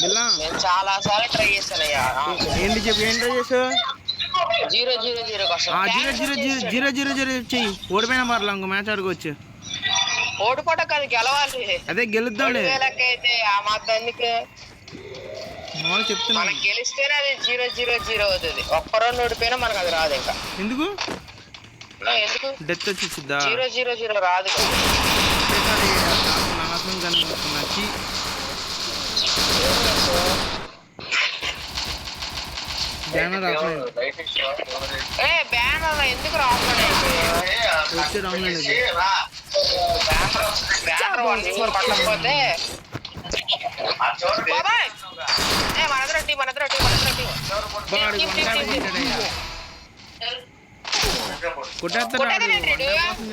నేను చాలా సార్లు ట్రై చేశానయ్యా. ఏంటి చెప్పు, ఏం ట్రై చేసావు? 0-0-0 కోసం 0-0-0-0 చెయ్యి. ఓడిపోయినా పర్లా, ఇంకో మ్యాచ్ ఆడుకోవచ్చు. ఓడిపోవడం కాదు, గెలవాలి. అదే గెలుద్దాంలే. అయితే ఆ మాత్రం ఎందుకు? చెప్తున్నా, మనకి గెలిస్తేనే అది 0-0-0 అవుతుంది. ఒక్క రౌండ్ ఓడిపోయినా మనకు అది రాదు. ఇంకా ఎందుకు డెత్ వచ్చి 0-0-0 రాదు. బ్యానర్ ఎందుకు రావట్లేదు? పట్టకపోతే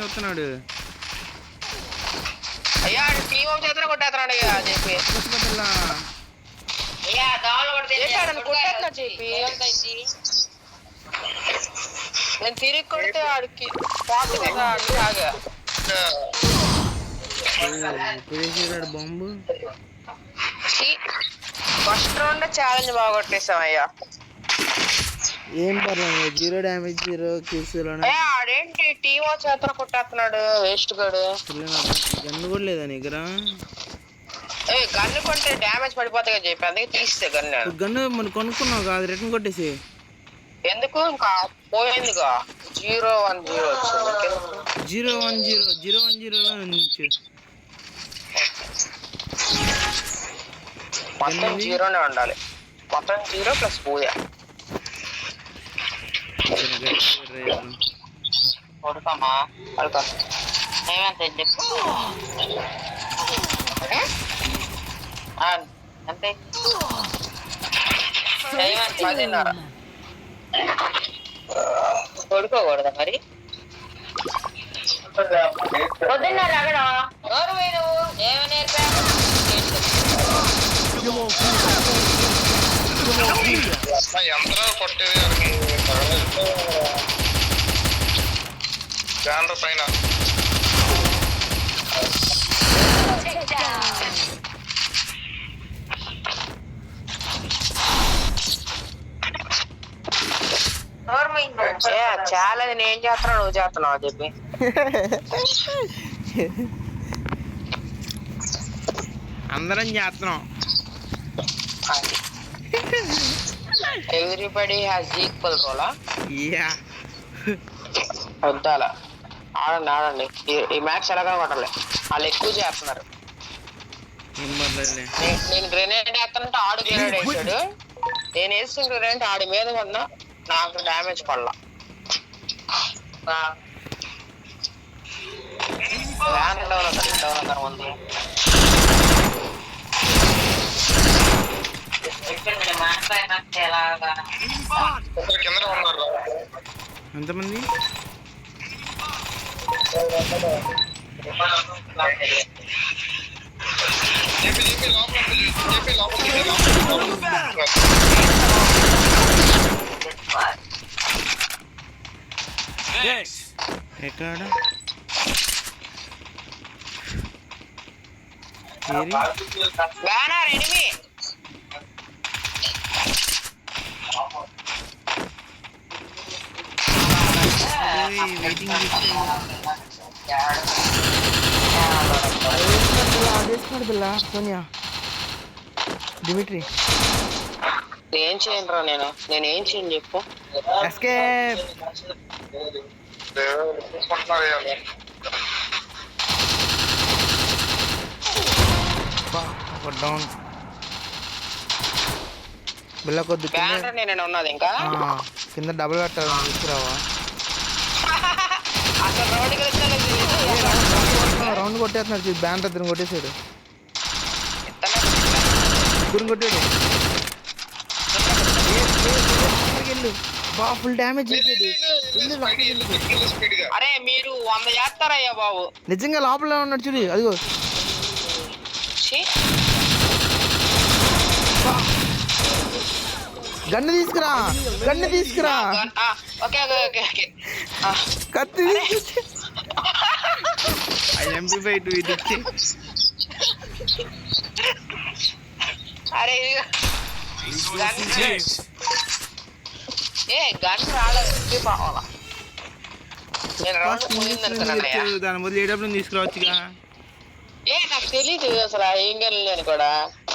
చెప్తున్నాడు. అయ్యా టీం చేతులు కొట్టేస్తున్నాడు చెప్పి నేను తిరిగి కొడితే ఆడికి బాంబు. ఫస్ట్ రౌండ్ ఛాలెంజ్ బాగా కొట్టేసాం అయ్యా. ఏం పర్లేదు, 0 డ్యామేజ్ 0 కిల్స్. ఆడేంటి టీం చేతులు కొట్టేస్తున్నాడు వేస్ట్ గాడు. గన్ను కూడా లేదా నీ దగ్గర? గన్ను కొంటే డ్యామేజ్ పడిపోతాయి చెప్పి అందుకే తీస్తే గన్ను మనం కొనుక్కున్నావు కాదు, రిటర్న్ కొట్టేసి. ఎందుకు ఇంకా పోయిందిగా 0-1-0 వచ్చింది. 0-1-0 నుంచి మొత్తం 0నే ఉండాలి. మొత్తం 0 ప్లస్ పూజ. కొడుకమ్మా పడుకో. ఏమంత చెప్పు అంతే. 10:30 పడుకోకూడదా మరి? పొద్దున్నారు అక్కడ ఎవరు పోయి నువ్వు ఏమని నేర్పా? యంత్రాలు కొట్టేది బ్యానర్ పైన. చాలా నేను చేస్తున్నావు నువ్వు చేస్తున్నావు చెప్పి అందరం చేస్తున్నాం. Everybody has equal role. వద్దాలా ఆడండి ఈ మ్యాచ్ ఎలాగా కొట్టాలి. వాళ్ళు ఎక్కువ చేస్తున్నారు. నేను గ్రెనేడ్ వేస్తానంటే ఆడు గ్రెనేడ్ వేసాడు. నేను వేసిన గ్రెనేడ్ ఆడి మీద ఉన్నా నాకు డ్యామేజ్ పడలా. ఉంది ఎంతమంది? ఎక్కడ బ్యానర్ ఎనిమి సోనియా డిమిట్రీ ఏం చేయను రా. నేనేం చేయను చెప్పు. ఎస్కేప్ డౌన్ బిల్ల కొద్ది నేను ఉన్నది ఇంకా కింద డబుల్ కట్టాలి తీసుకురావా? అసలు రౌండ్ కొట్టేస్తున్నాడు. బ్యాన్ దగ్గర కొట్టేసాడు. గురిని కొట్టాడు. వెళ్ళు బా ఫుల్ డ్యామేజ్ చేసాడు. అరే మీరు 100 చేస్తారయ్యా బాబు. నిజంగా లోపల ఉన్నాడు చూడు. అదిగో గన్ను తీసుకురా. కత్తి అరే అరే ఏ గన్ రాలేదు పోవాలా నేను రౌండ్ పోయింది అనుకున్నానయ్యా. దాని బదులు ఏడబ్ల్యూ తీసుకురావచ్చుగా. ఏ నాకు తెలీదు అసలు ఏం గెలని కూడా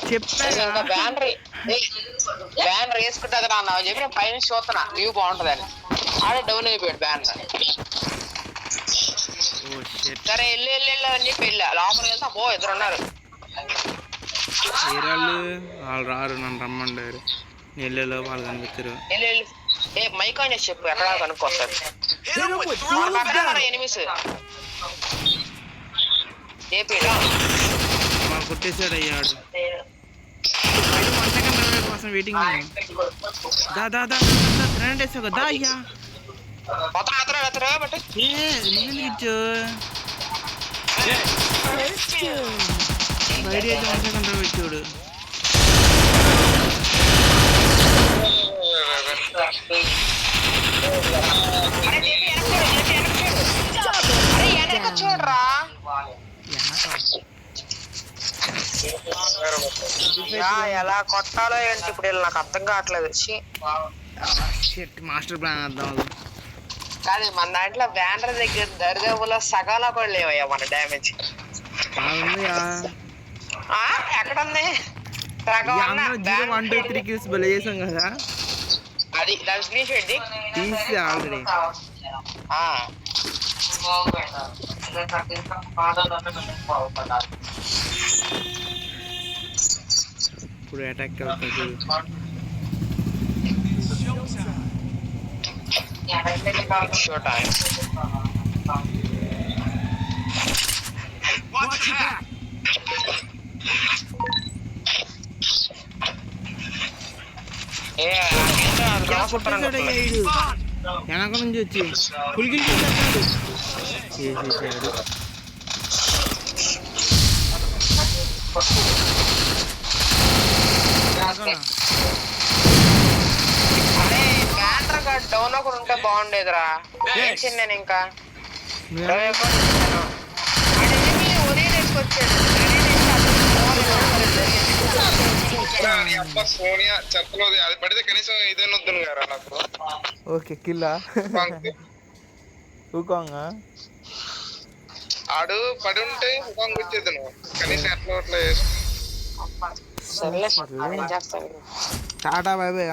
చెప్పా ఇంకా బ్యానర్ వేసుకుంటుంది రా అన్నావు చెప్పి నేను పైన చూస్తున్నా వ్యూ బాగుంటదని ఆడే డౌన్ అయిపోయాడు బ్యానర్. సరే వెళ్ళు అని చెప్పి వెళ్ళా లోపలికి వెళ్తా పో ఇద్దరు ఉన్నారు. వాళ్ళు రారు నన్ను రమ్మండారు. నెల్లలో వాళ్ళు కనిపించారు. వెళ్ళు ఏ మైక్ అని చెప్పు ఎక్కడ కనుక్కొస్తారు ఎనిమిస్ ఏపీలో కొట్టేసాడు అయ్యాడు. కోసం వెయిటింగ్. గ్రానైట్ వేసావు కదా అయ్యా. ఇచ్చు బయట అయితే 1 సెకండ్ పెట్టాడు. చూడరా ఎలా కొట్టాలో ఏంటి ఇప్పుడు నాకు అర్థం కావట్లేదు. మాస్టర్ ప్లాన్ అర్థం కాదు మన దాంట్లో బ్యానర్ దగ్గర దరిదాపులో సగాల కూడా లేవయ్యా మన డ్యామేజ్. ఎక్కడ ఉంది 1 2 3 కిల్స్ బలి చేసాం కదా. అది దాని స్క్రీన్ షాట్ తీసి ఆల్రెడీ ఇప్పుడు అటాక్ అవుతుంది. షో టైం వెనక నుంచి వచ్చి పులికి చేసేసాడు. అరే బ్యానర్ గా డౌన్ ఒకటి ఉంటే బాగుండేదిరా. నేను ఇంకా సోనియా చెప్పలేదు అది పడితే కనీసం ఇదేనా వద్దు గారా నాకు. ఓకే కిల్లా ఊకోంగా ఆడు పడి ఉంటే హుకాంగ్ వచ్చేది నువ్వు కనీసం ఎట్లా అట్లా చేస్తాను. Tata bye bye.